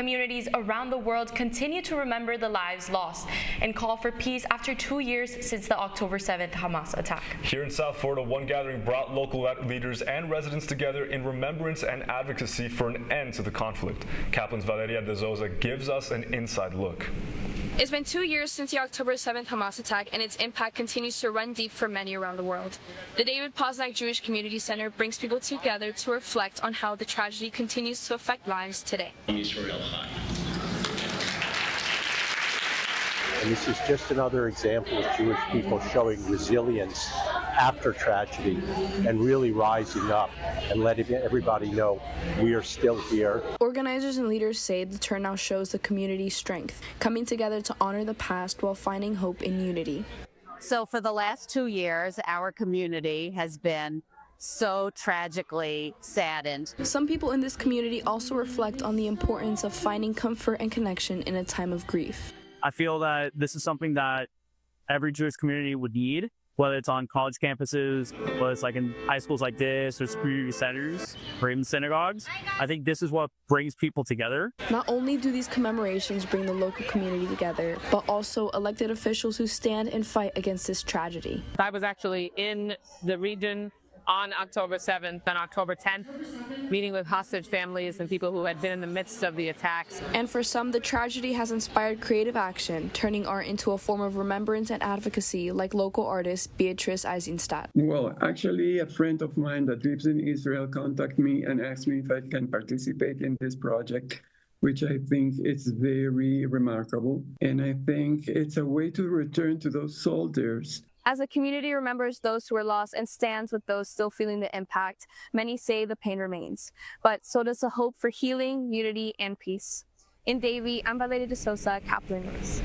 communities around the world continue to remember the lives lost and call for peace after 2 years since the October 7th Hamas attack. Here in South Florida, one gathering brought local leaders and residents together in remembrance and advocacy for an end to the conflict. Caplin's Valeria de Souza gives us an inside look. It's been 2 years since the October 7th Hamas attack, and its impact continues to run deep for many around the world. The David Posnack Jewish Community Center brings people together to reflect on how the tragedy continues to affect lives today. And this is just another example of Jewish people showing resilience after tragedy and really rising up and letting everybody know we are still here. Organizers and leaders say the turnout shows the community's strength, coming together to honor the past while finding hope in unity. So for the last 2 years, our community has been so tragically saddened. Some people in this community also reflect on the importance of finding comfort and connection in a time of grief. I feel that this is something that every Jewish community would need, whether it's on college campuses, whether it's like in high schools like this, or community centers, or even synagogues. I think this is what brings people together. Not only do these commemorations bring the local community together, but also elected officials who stand and fight against this tragedy. I was actually in the region on October 7th and October 10th, meeting with hostage families and people who had been in the midst of the attacks. And for some, the tragedy has inspired creative action, turning art into a form of remembrance and advocacy, like local artist Beatrice Eisenstadt. Well, actually, a friend of mine that lives in Israel contacted me and asked me if I can participate in this project, which I think is very remarkable. And I think it's a way to return to those soldiers. As the community remembers those who were lost and stands with those still feeling the impact, many say the pain remains. But so does the hope for healing, unity, and peace. In Davie, I'm Valeria de Souza, Caplin News.